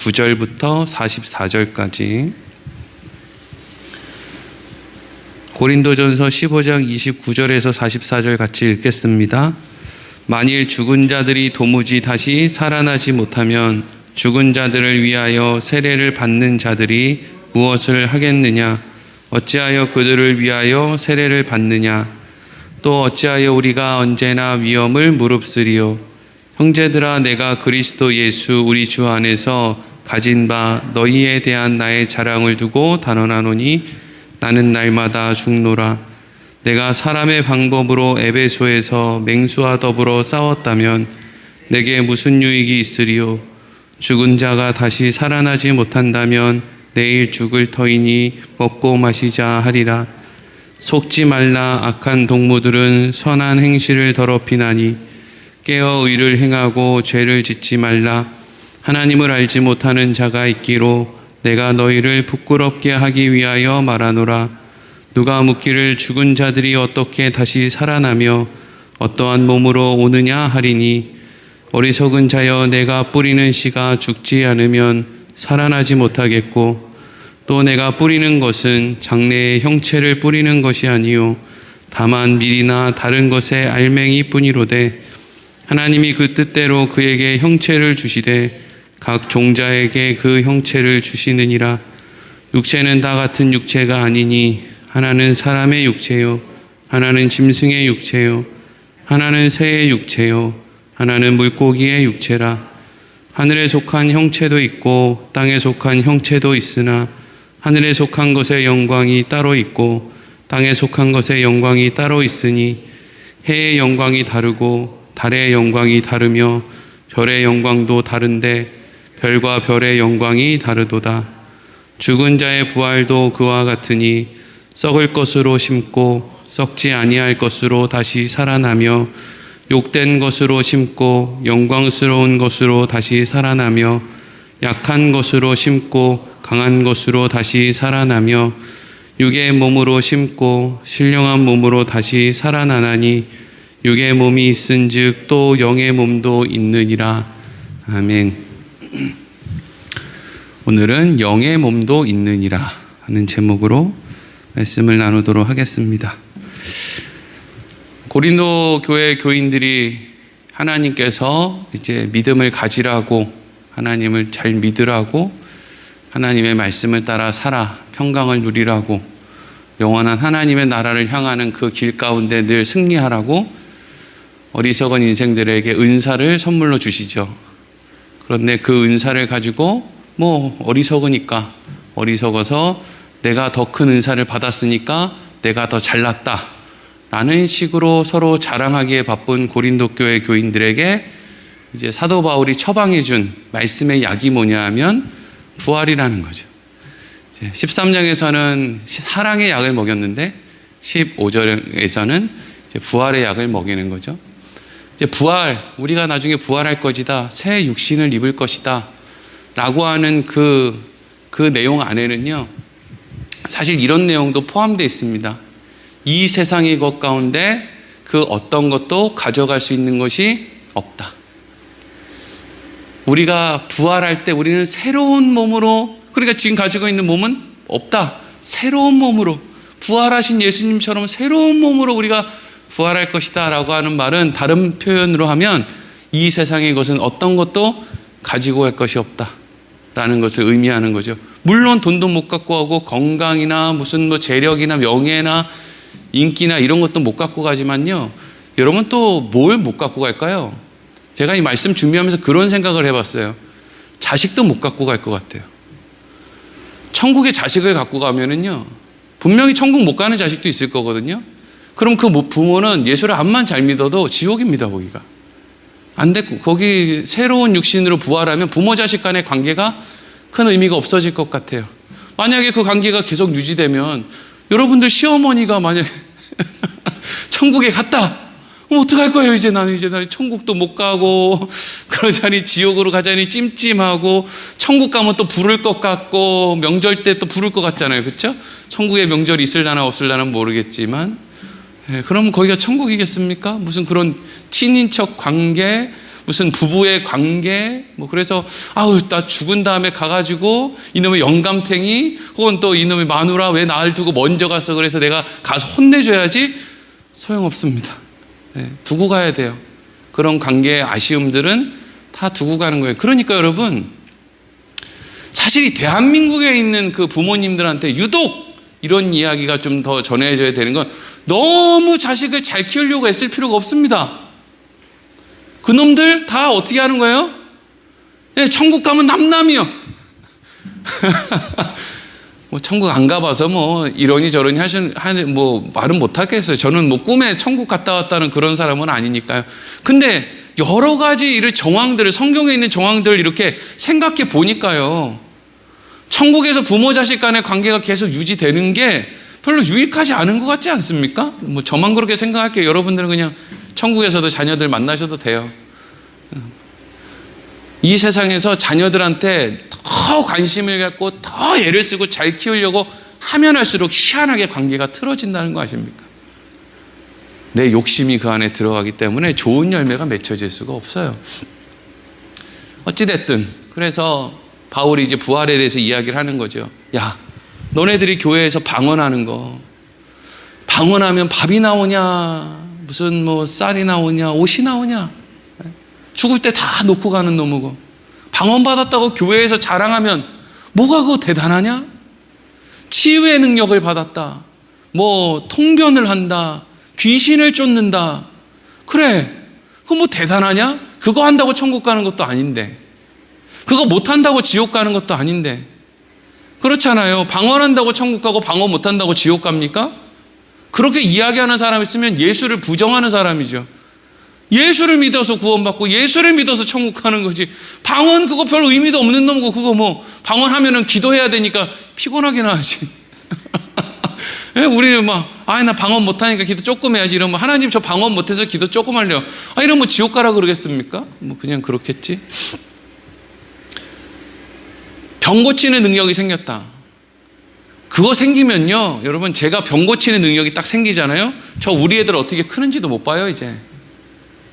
39절부터 44절까지. 고린도전서 15장 29절에서 44절 같이 읽겠습니다. 만일 죽은 자들이 도무지 다시 살아나지 못하면 죽은 자들을 위하여 세례를 받는 자들이 무엇을 하겠느냐? 어찌하여 그들을 위하여 세례를 받느냐? 또 어찌하여 우리가 언제나 위험을 무릅쓰리요? 형제들아, 내가 그리스도 예수 우리 주 안에서 가진 바 너희에 대한 나의 자랑을 두고 단언하노니 나는 날마다 죽노라. 내가 사람의 방법으로 에베소에서 맹수와 더불어 싸웠다면 내게 무슨 유익이 있으리요? 죽은 자가 다시 살아나지 못한다면 내일 죽을 터이니 먹고 마시자 하리라. 속지 말라. 악한 동무들은 선한 행실을 더럽히나니 깨어 의를 행하고 죄를 짓지 말라. 하나님을 알지 못하는 자가 있기로 내가 너희를 부끄럽게 하기 위하여 말하노라. 누가 묻기를 죽은 자들이 어떻게 다시 살아나며 어떠한 몸으로 오느냐 하리니 어리석은 자여, 내가 뿌리는 씨가 죽지 않으면 살아나지 못하겠고 또 내가 뿌리는 것은 장래의 형체를 뿌리는 것이 아니요 다만 밀이나 다른 것의 알맹이 뿐이로되 하나님이 그 뜻대로 그에게 형체를 주시되 각 종자에게 그 형체를 주시느니라. 육체는 다 같은 육체가 아니니 하나는 사람의 육체요, 하나는 짐승의 육체요, 하나는 새의 육체요, 하나는 물고기의 육체라. 하늘에 속한 형체도 있고 땅에 속한 형체도 있으나 하늘에 속한 것의 영광이 따로 있고 땅에 속한 것의 영광이 따로 있으니 해의 영광이 다르고 달의 영광이 다르며 별의 영광도 다른데 별과 별의 영광이 다르도다. 죽은 자의 부활도 그와 같으니 썩을 것으로 심고 썩지 아니할 것으로 다시 살아나며 욕된 것으로 심고 영광스러운 것으로 다시 살아나며 약한 것으로 심고 강한 것으로 다시 살아나며 육의 몸으로 심고 신령한 몸으로 다시 살아나나니 육의 몸이 있은즉 또 영의 몸도 있느니라. 아멘. 오늘은 영의 몸도 있느니라 하는 제목으로 말씀을 나누도록 하겠습니다. 고린도 교회 교인들이 하나님께서 이제 믿음을 가지라고, 하나님을 잘 믿으라고, 하나님의 말씀을 따라 살아 평강을 누리라고, 영원한 하나님의 나라를 향하는 그 길 가운데 늘 승리하라고 어리석은 인생들에게 은사를 선물로 주시죠. 그런데 그 은사를 가지고 어리석으니까, 어리석어서 내가 더 큰 은사를 받았으니까 내가 더 잘났다 라는 식으로 서로 자랑하기에 바쁜 고린도 교회 교인들에게 이제 사도 바울이 처방해 준 말씀의 약이 뭐냐 하면 부활이라는 거죠. 13장에서는 사랑의 약을 먹였는데 15절에서는 부활의 약을 먹이는 거죠. 이제 부활, 우리가 나중에 부활할 것이다, 새 육신을 입을 것이다 라고 하는 그 내용 안에는요, 사실 이런 내용도 포함되어 있습니다. 이 세상의 것 가운데 그 어떤 것도 가져갈 수 있는 것이 없다. 우리가 부활할 때 우리는 새로운 몸으로, 그러니까 지금 가지고 있는 몸은 없다. 새로운 몸으로, 부활하신 예수님처럼 새로운 몸으로 우리가 부활할 것이다 라고 하는 말은, 다른 표현으로 하면 이 세상의 것은 어떤 것도 가지고 갈 것이 없다 라는 것을 의미하는 거죠. 물론 돈도 못 갖고 가고 건강이나 무슨 재력이나 명예나 인기나 이런 것도 못 갖고 가지만요, 여러분 또 뭘 못 갖고 갈까요? 제가 이 말씀 준비하면서 그런 생각을 해봤어요. 자식도 못 갖고 갈 것 같아요. 천국에 자식을 갖고 가면은요, 분명히 천국 못 가는 자식도 있을 거거든요. 그럼 그 부모는 예수를 암만 잘 믿어도 지옥입니다. 거기가 안 됐고, 거기 새로운 육신으로 부활하면 부모 자식 간의 관계가 큰 의미가 없어질 것 같아요. 만약에 그 관계가 계속 유지되면 여러분들 시어머니가 만약에 천국에 갔다, 그럼 어떡할 거예요? 이제 나는 천국도 못 가고 그러자니 지옥으로 가자니 찜찜하고, 천국 가면 또 부를 것 같고 명절 때 또 부를 것 같잖아요. 그렇죠? 천국에 명절이 있을라나 없을라나 모르겠지만, 그러면 거기가 천국이겠습니까? 무슨 그런 친인척 관계, 무슨 부부의 관계, 뭐 그래서 아우 나 죽은 다음에 가가지고 이놈의 영감탱이 혹은 또 이놈의 마누라 왜 나를 두고 먼저 갔어 그래서 내가 가서 혼내줘야지, 소용없습니다. 네, 두고 가야 돼요. 그런 관계의 아쉬움들은 다 두고 가는 거예요. 그러니까 여러분, 사실 이 대한민국에 있는 그 부모님들한테 유독 이런 이야기가 좀 더 전해져야 되는 건, 너무 자식을 잘 키우려고 애쓸 필요가 없습니다. 그놈들 다 어떻게 하는 거예요? 네, 천국 가면 남남이요. 뭐 천국 안 가봐서 뭐 이러니 저러니 뭐 말은 못 하겠어요. 저는 뭐 꿈에 천국 갔다 왔다는 그런 사람은 아니니까요. 근데 여러 가지 이런 정황들을, 성경에 있는 정황들을 이렇게 생각해 보니까요, 천국에서 부모 자식 간의 관계가 계속 유지되는 게 별로 유익하지 않은 것 같지 않습니까? 뭐 저만 그렇게 생각할게요. 여러분들은 그냥 천국에서도 자녀들 만나셔도 돼요. 이 세상에서 자녀들한테 더 관심을 갖고 더 애를 쓰고 잘 키우려고 하면 할수록 희한하게 관계가 틀어진다는 거 아십니까? 내 욕심이 그 안에 들어가기 때문에 좋은 열매가 맺혀질 수가 없어요. 어찌됐든 그래서 바울이 이제 부활에 대해서 이야기를 하는 거죠. 야, 너네들이 교회에서 방언하는 거, 방언하면 밥이 나오냐, 무슨 뭐 쌀이 나오냐, 옷이 나오냐, 죽을 때 다 놓고 가는 놈이고, 방언 받았다고 교회에서 자랑하면 뭐가 그거 대단하냐? 치유의 능력을 받았다, 뭐 통변을 한다, 귀신을 쫓는다, 그래, 그거 뭐 대단하냐? 그거 한다고 천국 가는 것도 아닌데, 그거 못한다고 지옥 가는 것도 아닌데. 그렇잖아요. 방언한다고 천국 가고 방언 못한다고 지옥 갑니까? 그렇게 이야기하는 사람 있으면 예수를 부정하는 사람이죠. 예수를 믿어서 구원받고 예수를 믿어서 천국 가는 거지, 방언 그거 별 의미도 없는 놈이고, 그거 뭐 방언하면은 기도해야 되니까 피곤하긴 하지. 우리는 막, 나 방언 못하니까 기도 조금 해야지 이러면, 하나님 저 방언 못해서 기도 조금 하려, 이러면 뭐 지옥 가라 그러겠습니까? 뭐 그냥 그렇겠지. 병 고치는 능력이 생겼다. 그거 생기면요, 여러분, 제가 병 고치는 능력이 딱 생기잖아요. 저 우리 애들 어떻게 크는지도 못 봐요, 이제.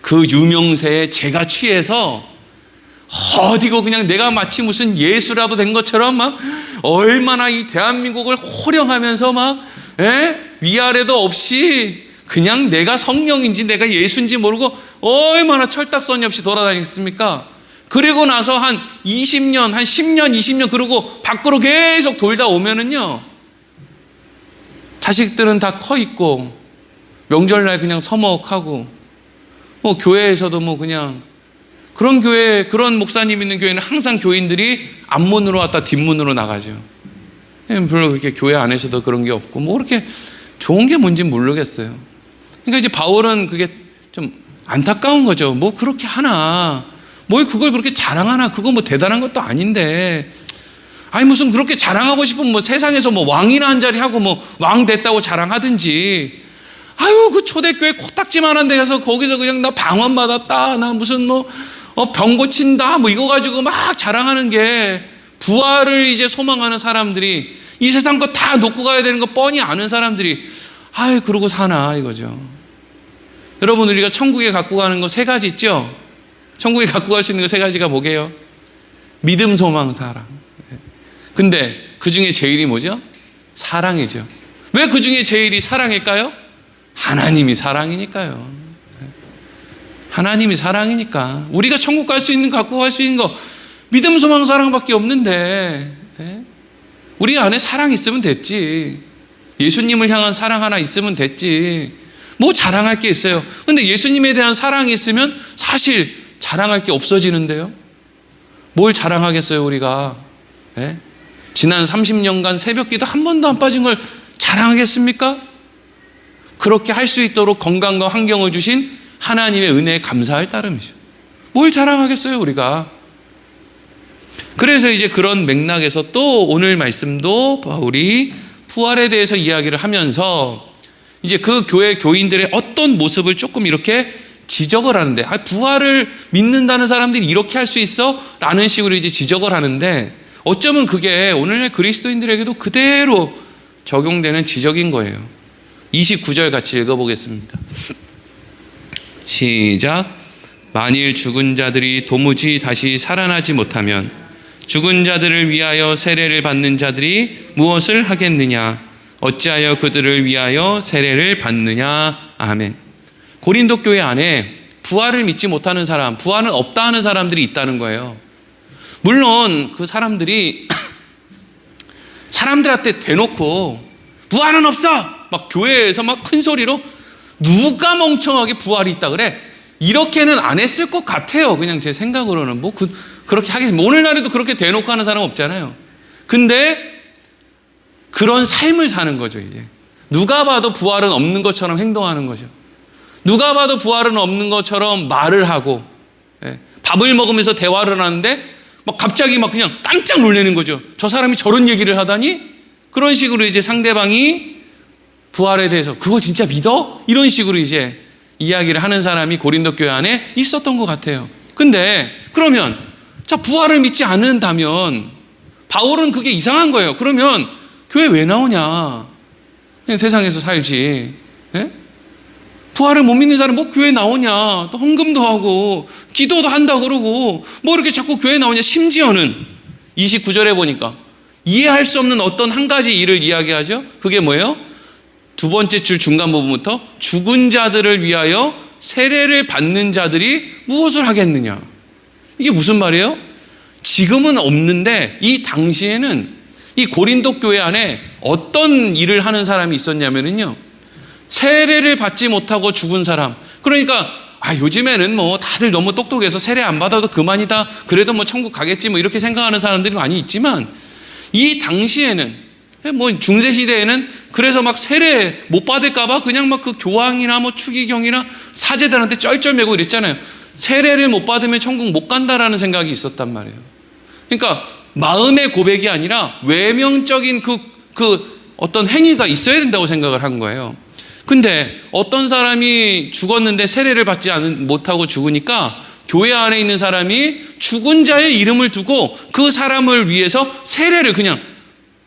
그 유명세에 제가 취해서 어디고 그냥 내가 마치 무슨 예수라도 된 것처럼 막 얼마나 이 대한민국을 호령하면서 막 위아래도 없이 그냥 내가 성령인지 내가 예수인지 모르고 얼마나 철딱서니 없이 돌아다녔습니까? 그리고 나서 한 20년, 한 10년, 20년 그러고 밖으로 계속 돌다 오면은요, 자식들은 다 커 있고 명절날 그냥 서먹하고, 뭐 교회에서도 뭐 그냥 그런 교회, 그런 목사님 있는 교회는 항상 교인들이 앞문으로 왔다 뒷문으로 나가죠. 별로 그렇게 교회 안에서도 그런 게 없고, 뭐 그렇게 좋은 게 뭔지 모르겠어요. 그러니까 이제 바울은 그게 좀 안타까운 거죠. 뭐 그렇게 하나, 뭘 그걸 그렇게 자랑하나, 그거 뭐 대단한 것도 아닌데, 무슨 그렇게 자랑하고 싶으면 뭐 세상에서 뭐 왕이나 한 자리 하고 뭐 왕 됐다고 자랑하든지, 그 초대교회 코딱지만한 데 가서 거기서 그냥 나 방언 받았다, 나 무슨 뭐 병 고친다, 뭐 이거 가지고 막 자랑하는 게, 부활을 이제 소망하는 사람들이, 이 세상 거 다 놓고 가야 되는 거 뻔히 아는 사람들이 그러고 사나 이거죠. 여러분, 우리가 천국에 갖고 가는 거 세 가지 있죠? 천국에 갖고 갈 수 있는 거 세 가지가 뭐게요? 믿음, 소망, 사랑. 근데 그 중에 제일이 뭐죠? 사랑이죠. 왜 그 중에 제일이 사랑일까요? 하나님이 사랑이니까요. 하나님이 사랑이니까. 우리가 천국 갈 수 있는, 갖고 갈 수 있는 거 믿음, 소망, 사랑밖에 없는데, 우리 안에 사랑 있으면 됐지. 예수님을 향한 사랑 하나 있으면 됐지. 뭐 자랑할 게 있어요. 근데 예수님에 대한 사랑이 있으면 사실 자랑할 게 없어지는데요. 뭘 자랑하겠어요, 우리가? 지난 30년간 새벽기도 한 번도 안 빠진 걸 자랑하겠습니까? 그렇게 할 수 있도록 건강과 환경을 주신 하나님의 은혜에 감사할 따름이죠. 뭘 자랑하겠어요, 우리가? 그래서 이제 그런 맥락에서 또 오늘 말씀도 바울이 부활에 대해서 이야기를 하면서 이제 그 교회 교인들의 어떤 모습을 조금 이렇게 지적을 하는데, 부활을 믿는다는 사람들이 이렇게 할 수 있어? 라는 식으로 이제 지적을 하는데, 어쩌면 그게 오늘날 그리스도인들에게도 그대로 적용되는 지적인 거예요. 29절 같이 읽어보겠습니다. 시작. 만일 죽은 자들이 도무지 다시 살아나지 못하면 죽은 자들을 위하여 세례를 받는 자들이 무엇을 하겠느냐? 어찌하여 그들을 위하여 세례를 받느냐? 아멘. 고린도 교회 안에 부활을 믿지 못하는 사람, 부활은 없다 하는 사람들이 있다는 거예요. 물론 그 사람들이 사람들한테 대놓고 부활은 없어! 막 교회에서 막 큰 소리로 누가 멍청하게 부활이 있다 그래? 이렇게는 안 했을 것 같아요. 그냥 제 생각으로는. 그렇게 하겠습니다. 오늘날에도 그렇게 대놓고 하는 사람 없잖아요. 근데 그런 삶을 사는 거죠, 이제. 누가 봐도 부활은 없는 것처럼 행동하는 거죠. 누가 봐도 부활은 없는 것처럼 말을 하고, 밥을 먹으면서 대화를 하는데 막 갑자기 막 그냥 깜짝 놀라는 거죠. 저 사람이 저런 얘기를 하다니? 그런 식으로 이제 상대방이 부활에 대해서 그거 진짜 믿어? 이런 식으로 이제 이야기를 하는 사람이 고린도 교회 안에 있었던 것 같아요. 근데 그러면 자, 부활을 믿지 않는다면 바울은 그게 이상한 거예요. 그러면 교회 왜 나오냐? 그냥 세상에서 살지. 예? 부활을 못 믿는 사람 뭐 교회 나오냐? 또 헌금도 하고 기도도 한다 그러고 뭐 이렇게 자꾸 교회 나오냐? 심지어는 29절에 보니까 이해할 수 없는 어떤 한 가지 일을 이야기하죠. 그게 뭐예요? 두 번째 줄 중간 부분부터 죽은 자들을 위하여 세례를 받는 자들이 무엇을 하겠느냐? 이게 무슨 말이에요? 지금은 없는데 이 당시에는 이 고린도 교회 안에 어떤 일을 하는 사람이 있었냐면요, 세례를 받지 못하고 죽은 사람. 그러니까 요즘에는 뭐 다들 너무 똑똑해서 세례 안 받아도 그만이다, 그래도 뭐 천국 가겠지 뭐 이렇게 생각하는 사람들이 많이 있지만, 이 당시에는 뭐 중세 시대에는 그래서 막 세례 못 받을까봐 그냥 막 그 교황이나 뭐 추기경이나 사제들한테 쩔쩔매고 이랬잖아요. 세례를 못 받으면 천국 못 간다라는 생각이 있었단 말이에요. 그러니까 마음의 고백이 아니라 외명적인 그 어떤 행위가 있어야 된다고 생각을 한 거예요. 근데 어떤 사람이 죽었는데 세례를 받지 못하고 죽으니까 교회 안에 있는 사람이 죽은 자의 이름을 두고 그 사람을 위해서 세례를, 그냥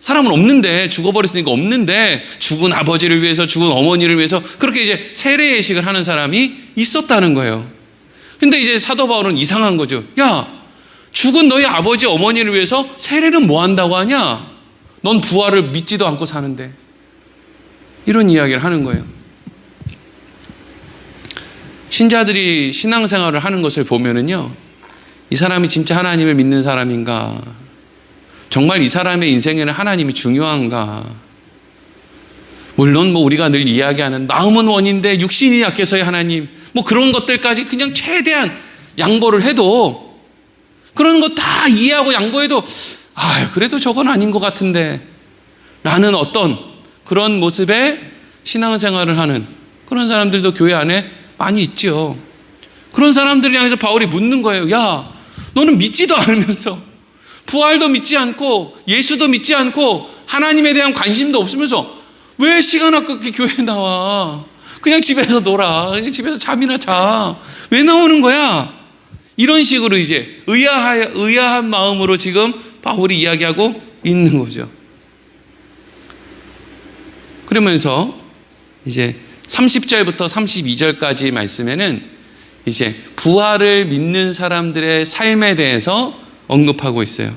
사람은 없는데, 죽어버렸으니까 없는데 죽은 아버지를 위해서, 죽은 어머니를 위해서 그렇게 이제 세례 예식을 하는 사람이 있었다는 거예요. 근데 이제 사도 바울은 이상한 거죠. 야, 죽은 너희 아버지 어머니를 위해서 세례는 뭐 한다고 하냐? 넌 부활을 믿지도 않고 사는데. 이런 이야기를 하는 거예요. 신자들이 신앙생활을 하는 것을 보면은요, 이 사람이 진짜 하나님을 믿는 사람인가? 정말 이 사람의 인생에는 하나님이 중요한가? 물론 뭐 우리가 늘 이야기하는 마음은 원인데 육신이 약해서의 하나님, 뭐 그런 것들까지 그냥 최대한 양보를 해도, 그런 거 다 이해하고 양보해도 그래도 저건 아닌 것 같은데 라는 어떤 그런 모습의 신앙생활을 하는 그런 사람들도 교회 안에 많이 있죠. 그런 사람들을 향해서 바울이 묻는 거예요. 야, 너는 믿지도 않으면서, 부활도 믿지 않고 예수도 믿지 않고 하나님에 대한 관심도 없으면서 왜 시간 아깝게 교회에 나와? 그냥 집에서 놀아. 그냥 집에서 잠이나 자. 왜 나오는 거야? 이런 식으로 이제 의아한 마음으로 지금 바울이 이야기하고 있는 거죠. 그러면서 이제 30절부터 32절까지 말씀에는 이제 부활을 믿는 사람들의 삶에 대해서 언급하고 있어요.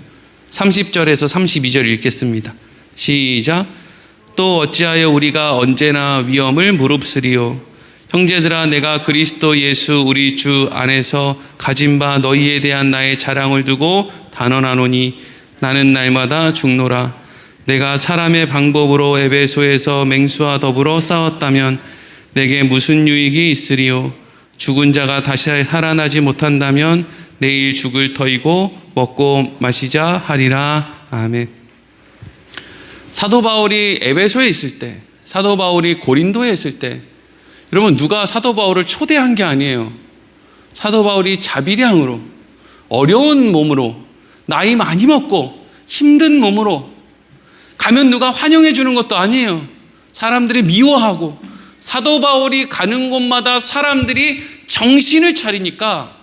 30절에서 32절 읽겠습니다. 시작. 또 어찌하여 우리가 언제나 위험을 무릅쓰리요? 형제들아, 내가 그리스도 예수 우리 주 안에서 가진 바 너희에 대한 나의 자랑을 두고 단언하노니 나는 날마다 죽노라. 내가 사람의 방법으로 에베소에서 맹수와 더불어 싸웠다면 내게 무슨 유익이 있으리요? 죽은 자가 다시 살아나지 못한다면 내일 죽을 터이고 먹고 마시자 하리라. 아멘. 사도 바울이 에베소에 있을 때, 사도 바울이 고린도에 있을 때, 여러분 누가 사도 바울을 초대한 게 아니에요. 사도 바울이 자비량으로, 어려운 몸으로, 나이 많이 먹고 힘든 몸으로 가면 누가 환영해 주는 것도 아니에요. 사람들이 미워하고, 사도 바울이 가는 곳마다 사람들이 정신을 차리니까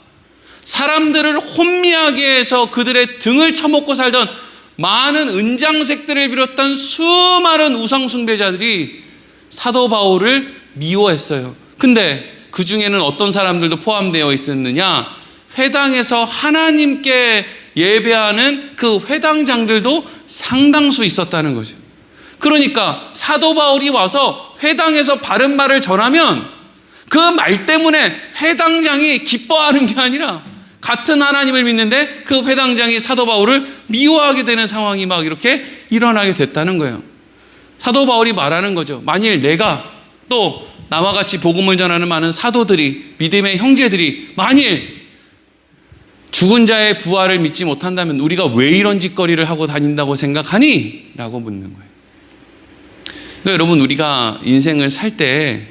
사람들을 혼미하게 해서 그들의 등을 쳐먹고 살던 많은 은장색들을 비롯한 수많은 우상 숭배자들이 사도 바울을 미워했어요. 근데 그 중에는 어떤 사람들도 포함되어 있었느냐? 회당에서 하나님께 예배하는 그 회당장들도 상당수 있었다는 거죠. 그러니까 사도 바울이 와서 회당에서 바른 말을 전하면 그 말 때문에 회당장이 기뻐하는 게 아니라 같은 하나님을 믿는데 그 회당장이 사도 바울을 미워하게 되는 상황이 막 이렇게 일어나게 됐다는 거예요. 사도 바울이 말하는 거죠. 만일 내가 또 나와 같이 복음을 전하는 많은 사도들이, 믿음의 형제들이 만일 죽은 자의 부활을 믿지 못한다면 우리가 왜 이런 짓거리를 하고 다닌다고 생각하니? 라고 묻는 거예요. 그러니까 여러분, 우리가 인생을 살 때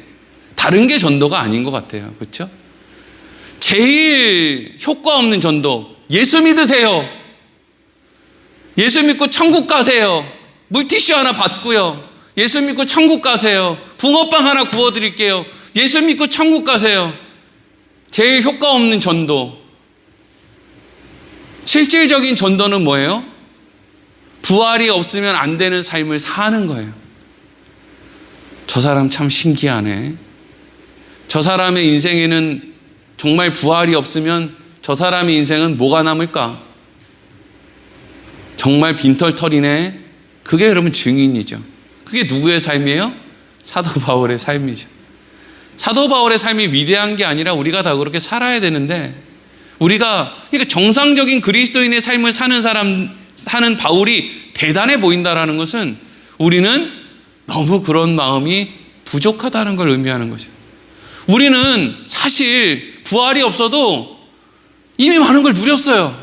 다른 게 전도가 아닌 것 같아요. 그렇죠? 제일 효과 없는 전도, 예수 믿으세요. 예수 믿고 천국 가세요. 물티슈 하나 받고요. 예수 믿고 천국 가세요. 붕어빵 하나 구워드릴게요. 예수 믿고 천국 가세요. 제일 효과 없는 전도. 실질적인 전도는 뭐예요? 부활이 없으면 안 되는 삶을 사는 거예요. 저 사람 참 신기하네. 저 사람의 인생에는 정말 부활이 없으면 저 사람의 인생은 뭐가 남을까? 정말 빈털터리네. 그게 여러분 증인이죠. 그게 누구의 삶이에요? 사도 바울의 삶이죠. 사도 바울의 삶이 위대한 게 아니라 우리가 다 그렇게 살아야 되는데, 우리가 그러니까 정상적인 그리스도인의 삶을 사는 바울이 대단해 보인다라는 것은 우리는 너무 그런 마음이 부족하다는 걸 의미하는 거죠. 우리는 사실 부활이 없어도 이미 많은 걸 누렸어요.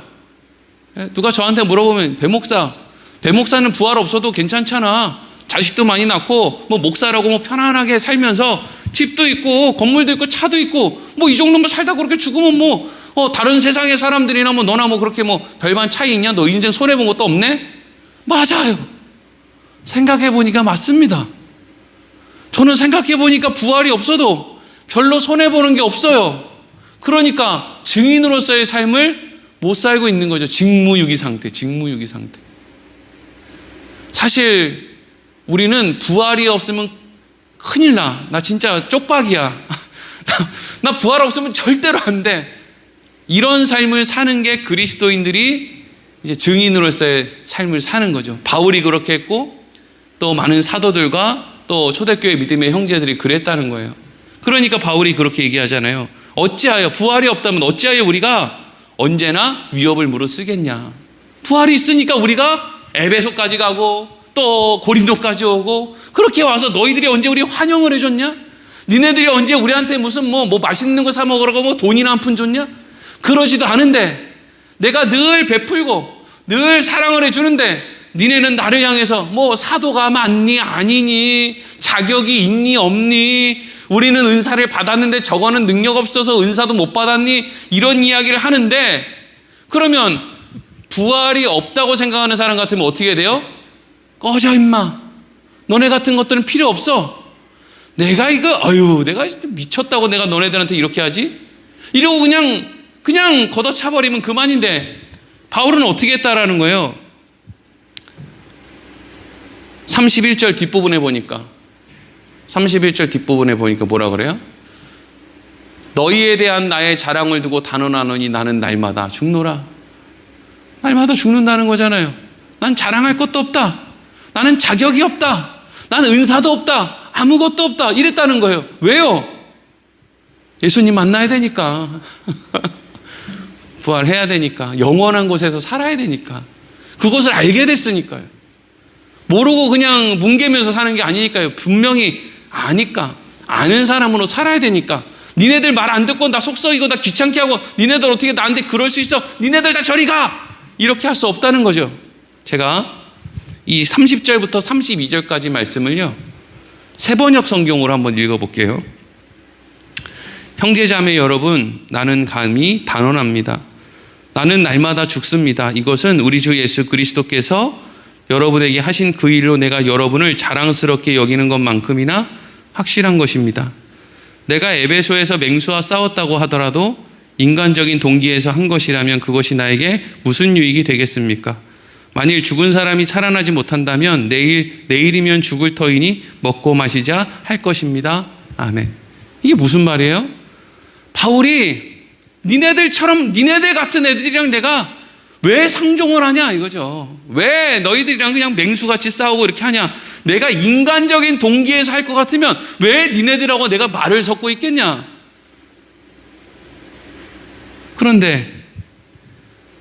누가 저한테 물어보면 배목사는 부활 없어도 괜찮잖아. 자식도 많이 낳고 뭐 목사라고 뭐 편안하게 살면서 집도 있고 건물도 있고 차도 있고 뭐 이 정도면 살다 그렇게 죽으면 뭐 다른 세상의 사람들이나 뭐 너나 뭐 그렇게 뭐 별반 차이 있냐? 너 인생 손해본 것도 없네? 맞아요. 생각해보니까 맞습니다. 저는 생각해보니까 부활이 없어도 별로 손해보는 게 없어요. 그러니까 증인으로서의 삶을 못 살고 있는 거죠. 직무유기 상태. 사실 우리는 부활이 없으면 큰일 나. 나 진짜 쪽박이야. 나 부활 없으면 절대로 안 돼. 이런 삶을 사는 게 그리스도인들이 이제 증인으로서의 삶을 사는 거죠. 바울이 그렇게 했고 또 많은 사도들과 또 초대교회 믿음의 형제들이 그랬다는 거예요. 그러니까 바울이 그렇게 얘기하잖아요. 어찌하여 부활이 없다면 어찌하여 우리가 언제나 위협을 무릅쓰겠냐. 부활이 있으니까 우리가 에베소까지 가고 또 고린도까지 오고 그렇게 와서 너희들이 언제 우리 환영을 해줬냐? 니네들이 언제 우리한테 무슨 뭐 맛있는 거 사 먹으라고 뭐 돈이나 한 푼 줬냐? 그러지도 않은데 내가 늘 베풀고 늘 사랑을 해주는데 니네는 나를 향해서 뭐 사도가 맞니 아니니 자격이 있니 없니 우리는 은사를 받았는데 저거는 능력 없어서 은사도 못 받았니 이런 이야기를 하는데 그러면 부활이 없다고 생각하는 사람 같으면 어떻게 돼요? 꺼져 임마. 너네 같은 것들은 필요 없어. 내가 미쳤다고 내가 너네들한테 이렇게 하지? 이러고 그냥 걷어차버리면 그만인데 바울은 어떻게 했다라는 거예요? 31절 뒷부분에 보니까 뭐라 그래요? 너희에 대한 나의 자랑을 두고 단언하노니 나는 날마다 죽노라. 날마다 죽는다는 거잖아요. 난 자랑할 것도 없다. 나는 자격이 없다. 나는 은사도 없다. 아무것도 없다. 이랬다는 거예요. 왜요? 예수님 만나야 되니까. 부활해야 되니까. 영원한 곳에서 살아야 되니까. 그것을 알게 됐으니까요. 모르고 그냥 뭉개면서 사는 게 아니니까요. 분명히 아니까. 아는 사람으로 살아야 되니까. 니네들 말 안 듣고 나 속썩이고 나 귀찮게 하고 니네들 어떻게 나한테 그럴 수 있어? 니네들 다 저리 가! 이렇게 할 수 없다는 거죠. 제가 이 30절부터 32절까지 말씀을요. 세번역 성경으로 한번 읽어볼게요. 형제자매 여러분, 나는 감히 단언합니다. 나는 날마다 죽습니다. 이것은 우리 주 예수 그리스도께서 여러분에게 하신 그 일로 내가 여러분을 자랑스럽게 여기는 것만큼이나 확실한 것입니다. 내가 에베소에서 맹수와 싸웠다고 하더라도 인간적인 동기에서 한 것이라면 그것이 나에게 무슨 유익이 되겠습니까? 만일 죽은 사람이 살아나지 못한다면 내일이면 죽을 터이니 먹고 마시자 할 것입니다. 아멘. 이게 무슨 말이에요? 바울이 니네들 같은 애들이랑 내가 왜 상종을 하냐 이거죠. 왜 너희들이랑 그냥 맹수같이 싸우고 이렇게 하냐. 내가 인간적인 동기에서 할 것 같으면 왜 니네들하고 내가 말을 섞고 있겠냐. 그런데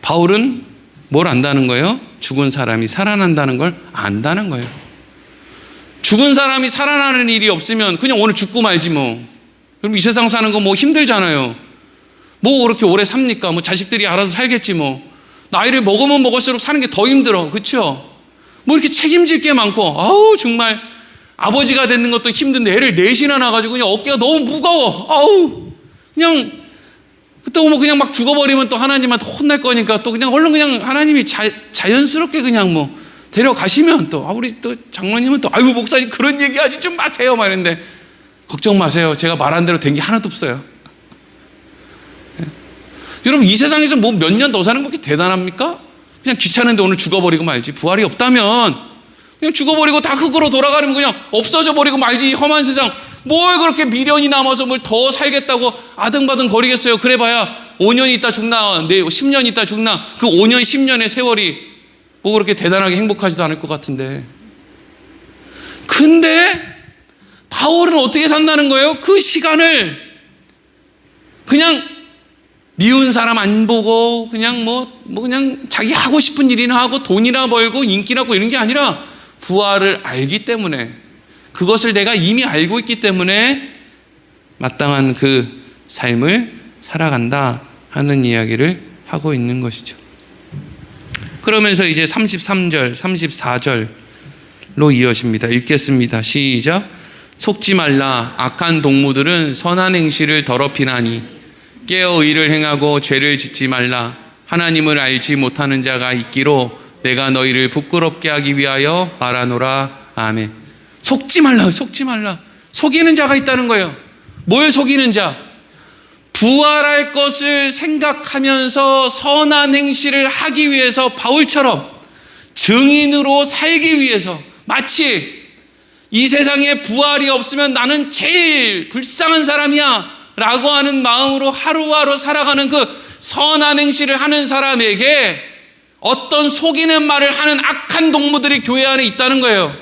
바울은 뭘 안다는 거예요? 죽은 사람이 살아난다는 걸 안다는 거예요. 죽은 사람이 살아나는 일이 없으면 그냥 오늘 죽고 말지 뭐. 그럼 이 세상 사는 거 뭐 힘들잖아요. 뭐 그렇게 오래 삽니까? 뭐 자식들이 알아서 살겠지 뭐. 나이를 먹으면 먹을수록 사는 게 더 힘들어. 그렇죠? 뭐 이렇게 책임질 게 많고, 아우 정말 아버지가 되는 것도 힘든데 애를 넷이나 낳아가지고 그냥 어깨가 너무 무거워. 아우 그냥 또 뭐 그냥 막 죽어버리면 또 하나님한테 혼날 거니까 또 그냥 얼른 그냥 하나님이 자연스럽게 그냥 뭐 데려가시면 또 우리 또 장로님은 또 아이고 목사님 그런 얘기하지 좀 마세요 막 이랬는데 걱정 마세요. 제가 말한 대로 된 게 하나도 없어요. 여러분 이 세상에서 뭐 몇 년 더 사는 거 그렇게 대단합니까? 그냥 귀찮은데 오늘 죽어버리고 말지. 부활이 없다면 그냥 죽어버리고 다 흙으로 돌아가려면 그냥 없어져 버리고 말지. 이 험한 세상 뭘 그렇게 미련이 남아서 뭘 더 살겠다고 아등바등 거리겠어요. 그래봐야 5년 있다 죽나 10년 있다 죽나 그 5년 10년의 세월이 뭐 그렇게 대단하게 행복하지도 않을 것 같은데. 근데 바울은 어떻게 산다는 거예요? 그 시간을 그냥 미운 사람 안 보고 그냥 뭐 그냥 자기 하고 싶은 일이나 하고 돈이나 벌고 인기나 고 이런 게 아니라 부활을 알기 때문에 그것을 내가 이미 알고 있기 때문에 마땅한 그 삶을 살아간다 하는 이야기를 하고 있는 것이죠. 그러면서 이제 33절, 34절로 이어집니다. 읽겠습니다. 시작. 속지 말라. 악한 동무들은 선한 행실을 더럽히나니 깨어 의를 행하고 죄를 짓지 말라. 하나님을 알지 못하는 자가 있기로 내가 너희를 부끄럽게 하기 위하여 말하노라. 아멘. 속지 말라. 속지 말라. 속이는 자가 있다는 거예요. 뭘 속이는 자? 부활할 것을 생각하면서 선한 행실을 하기 위해서 바울처럼 증인으로 살기 위해서 마치 이 세상에 부활이 없으면 나는 제일 불쌍한 사람이야 라고 하는 마음으로 하루하루 살아가는 그 선한 행실을 하는 사람에게 어떤 속이는 말을 하는 악한 동무들이 교회 안에 있다는 거예요.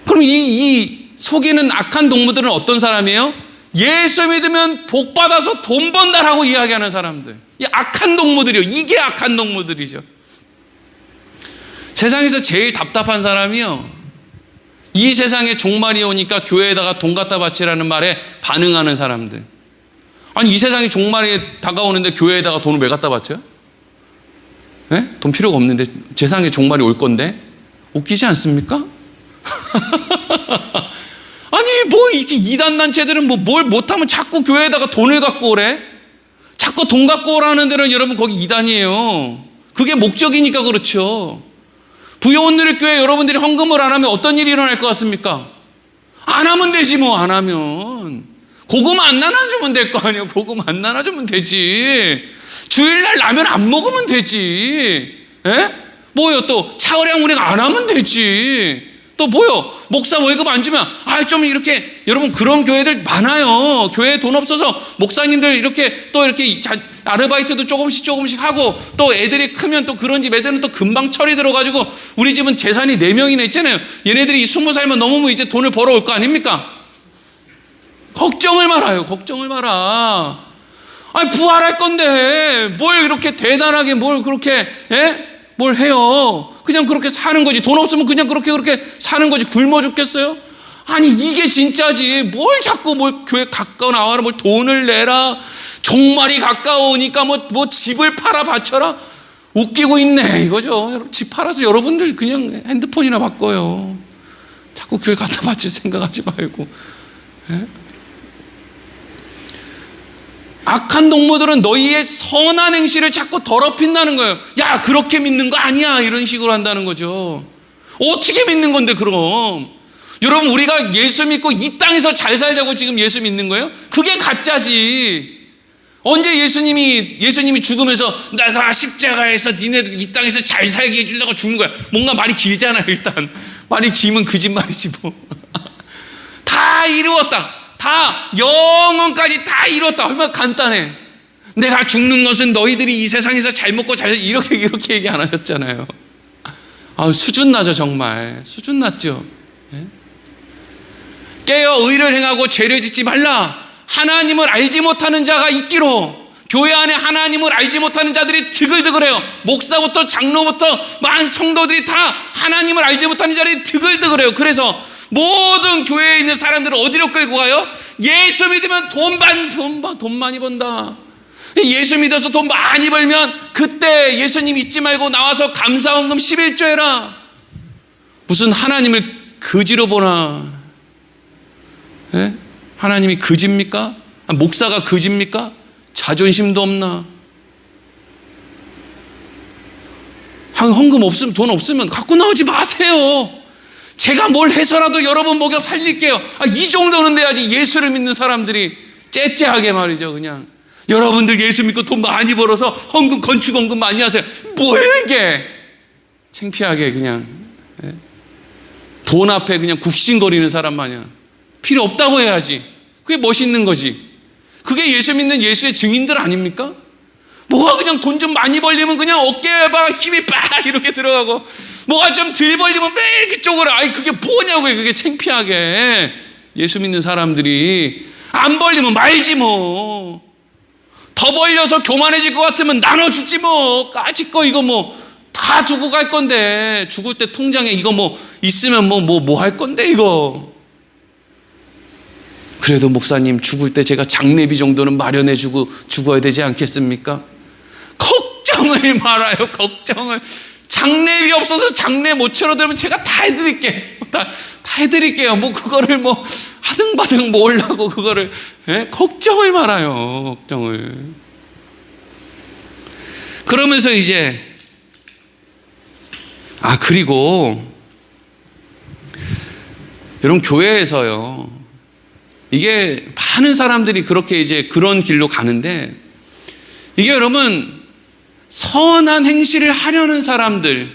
그럼 이 속이는 악한 동무들은 어떤 사람이에요? 예수 믿으면 복 받아서 돈 번다라고 이야기하는 사람들. 이 악한 동무들이요. 이게 악한 동무들이죠. 세상에서 제일 답답한 사람이요. 이 세상에 종말이 오니까 교회에다가 돈 갖다 바치라는 말에 반응하는 사람들. 아니 이 세상에 종말이 다가오는데 교회에다가 돈을 왜 갖다 바쳐요? 네? 돈 필요가 없는데 세상에 종말이 올 건데 웃기지 않습니까? 아니 뭐 이렇게 이단단체들은 뭐 뭘 못하면 자꾸 교회에다가 돈을 갖고 오래. 자꾸 돈 갖고 오라는 데는 여러분 거기 이단이에요. 그게 목적이니까 그렇죠. 부여온누리교회 여러분들이 헌금을 안 하면 어떤 일이 일어날 것 같습니까? 안 하면 되지 뭐. 안 하면 고구마 안 나눠주면 될 거 아니에요. 고구마 안 나눠주면 되지. 주일날 라면 안 먹으면 되지. 에? 뭐요 또 차례 운행 안 하면 되지. 또 뭐요 목사 월급 안 주면 좀 이렇게 여러분 그런 교회들 많아요. 교회에 돈 없어서 목사님들 이렇게 또 이렇게 아르바이트도 조금씩 하고 또 애들이 크면 또 그런 집 애들은 또 금방 철이 들어가지고 우리 집은 재산이 4명이나 있잖아요. 얘네들이 20살만 넘으면 이제 돈을 벌어올 거 아닙니까? 걱정을 말아요. 걱정을 마라. 부활할 건데 뭘 이렇게 대단하게 뭘 그렇게 뭘 해요. 그냥 그렇게 사는 거지. 돈 없으면 그냥 그렇게 사는 거지. 굶어 죽겠어요? 아니 이게 진짜지. 뭘 자꾸 뭘 교회 가까워 나와라. 뭘 돈을 내라. 종말이 가까우니까 뭐 집을 팔아 바쳐라. 웃기고 있네 이거죠. 여러분 집 팔아서 여러분들 그냥 핸드폰이나 바꿔요. 자꾸 교회 갖다 바칠 생각하지 말고. 악한 동무들은 너희의 선한 행실을 자꾸 더럽힌다는 거예요. 야 그렇게 믿는 거 아니야 이런 식으로 한다는 거죠. 어떻게 믿는 건데 그럼. 여러분 우리가 예수 믿고 이 땅에서 잘 살자고 지금 예수 믿는 거예요? 그게 가짜지. 언제 예수님이 죽으면서 내가 십자가에서 니네들 이 땅에서 잘 살게 해주려고 죽는 거야. 뭔가 말이 길잖아. 일단 말이 길면 거짓말이지 뭐. 다 이루었다. 다 영원까지 다 이뤘다. 얼마나 간단해. 내가 죽는 것은 너희들이 이 세상에서 잘 먹고 잘 이렇게 얘기 안 하셨잖아요. 수준 나죠. 정말 수준 낮죠. 깨어 의를 행하고 죄를 짓지 말라. 하나님을 알지 못하는 자가 있기로. 교회 안에 하나님을 알지 못하는 자들이 드글드글해요. 목사부터 장로부터 많은 성도들이 다 하나님을 알지 못하는 자들이 드글드글해요. 그래서 모든 교회에 있는 사람들을 어디로 끌고 가요? 예수 믿으면 돈 많이 번다. 예수 믿어서 돈 많이 벌면 그때 예수님 잊지 말고 나와서 감사헌금 11조 해라. 무슨 하나님을 그지로 보나? 예? 하나님이 그지입니까? 목사가 그지입니까? 자존심도 없나? 헌금 없으면, 돈 없으면 갖고 나오지 마세요. 제가 뭘 해서라도 여러분 목욕 살릴게요. 이 정도는 돼야지. 예수를 믿는 사람들이 째째하게 말이죠. 그냥 여러분들 예수 믿고 돈 많이 벌어서 헌금, 건축 헌금 많이 하세요. 뭐예요 이게? 창피하게 그냥 돈 앞에 그냥 굽신거리는 사람 마냥. 필요 없다고 해야지. 그게 멋있는 거지. 그게 예수 믿는 예수의 증인들 아닙니까? 뭐가 그냥 돈 좀 많이 벌리면 그냥 어깨에 막 힘이 빡 이렇게 들어가고, 뭐가 좀 덜 벌리면 매일 이렇게 쪼그라. 그게 뭐냐고요. 그게 창피하게. 예수 믿는 사람들이 안 벌리면 말지 뭐. 더 벌려서 교만해질 것 같으면 나눠주지 뭐. 까짓 거 이거 뭐 다 두고 갈 건데, 죽을 때 통장에 이거 뭐 있으면 뭐 할 건데 이거. 그래도 목사님 죽을 때 제가 장례비 정도는 마련해주고 죽어야 되지 않겠습니까? 걱정을 말아요. 걱정을. 장례비 없어서 장례 못 치러드리면 제가 다 해드릴게. 다 해드릴게요. 뭐 그거를 뭐 하등바등 모으려고 그거를. 걱정을 말아요. 걱정을. 그러면서 이제 그리고 여러분 교회에서요, 이게 많은 사람들이 그렇게 이제 그런 길로 가는데, 이게 여러분 선한 행실을 하려는 사람들,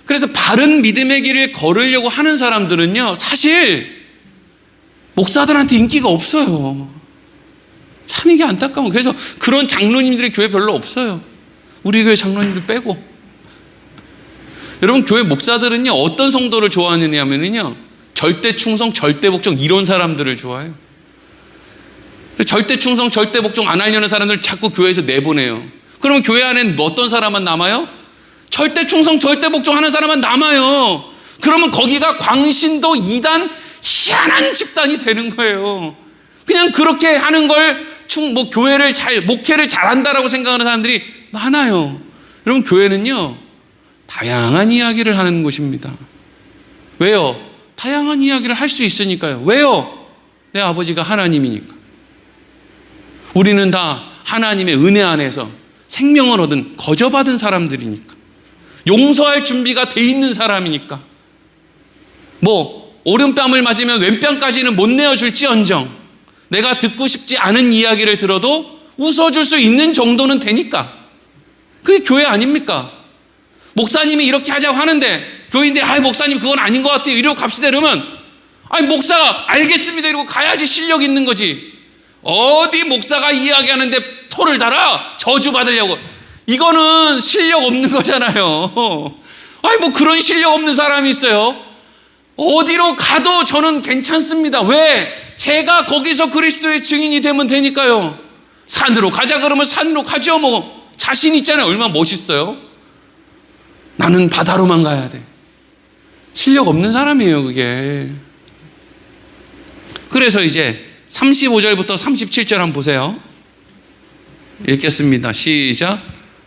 그래서 바른 믿음의 길을 걸으려고 하는 사람들은요, 사실 목사들한테 인기가 없어요. 참 이게 안타까워. 그래서 그런 장로님들이 교회 별로 없어요. 우리 교회 장로님들 빼고. 여러분 교회 목사들은요, 어떤 성도를 좋아하느냐면요, 절대 충성, 절대 복종 이런 사람들을 좋아해요. 절대 충성, 절대 복종 안 하려는 사람들 자꾸 교회에서 내보내요. 그러면 교회 안에는 어떤 사람만 남아요? 절대 충성, 절대 복종 하는 사람만 남아요. 그러면 거기가 광신도 2단 희한한 집단이 되는 거예요. 그냥 그렇게 하는 걸 교회를 목회를 잘한다라고 생각하는 사람들이 많아요. 여러분 교회는요, 다양한 이야기를 하는 곳입니다. 왜요? 다양한 이야기를 할 수 있으니까요. 왜요? 내 아버지가 하나님이니까. 우리는 다 하나님의 은혜 안에서 생명을 얻은 거저받은 사람들이니까. 용서할 준비가 돼 있는 사람이니까. 오른뺨을 맞으면 왼뺨까지는 못 내어줄지언정 내가 듣고 싶지 않은 이야기를 들어도 웃어줄 수 있는 정도는 되니까. 그게 교회 아닙니까? 목사님이 이렇게 하자고 하는데 교인들이 목사님 그건 아닌 것 같아요 이러고 갑시다 이러면, 목사가 알겠습니다 이러고 가야지 실력 있는 거지. 어디 목사가 이야기하는데 토를 달아? 저주받으려고. 이거는 실력 없는 거잖아요. 그런 실력 없는 사람이 있어요? 어디로 가도 저는 괜찮습니다. 왜? 제가 거기서 그리스도의 증인이 되면 되니까요. 산으로 가자 그러면 산으로 가죠. 자신 있잖아요. 얼마나 멋있어요. 나는 바다로만 가야 돼. 실력 없는 사람이에요 그게. 그래서 이제 35절부터 37절 한번 보세요. 읽겠습니다. 시작.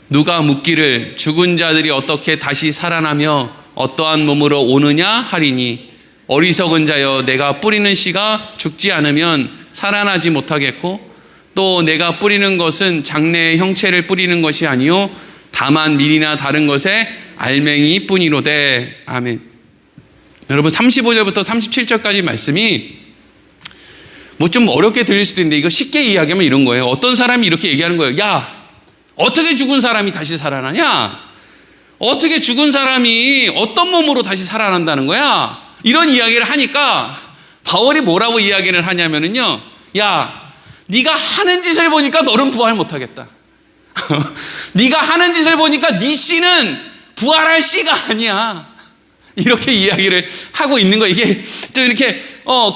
누가 묻기를 죽은 자들이 어떻게 다시 살아나며 어떠한 몸으로 오느냐 하리니, 어리석은 자여, 내가 뿌리는 씨가 죽지 않으면 살아나지 못하겠고, 또 내가 뿌리는 것은 장래의 형체를 뿌리는 것이 아니요 다만 밀이나 다른 것에 알맹이 뿐이로되. 아멘. 여러분 35절부터 37절까지 말씀이 좀 어렵게 들릴 수도 있는데, 이거 쉽게 이야기하면 이런 거예요. 어떤 사람이 이렇게 얘기하는 거예요. 야, 어떻게 죽은 사람이 다시 살아나냐? 어떻게 죽은 사람이 어떤 몸으로 다시 살아난다는 거야? 이런 이야기를 하니까 바울이 뭐라고 이야기를 하냐면요, 야, 네가 하는 짓을 보니까 너는 부활 못하겠다. 네가 하는 짓을 보니까 네 씨는 부활할 씨가 아니야. 이렇게 이야기를 하고 있는 거. 이게 좀 이렇게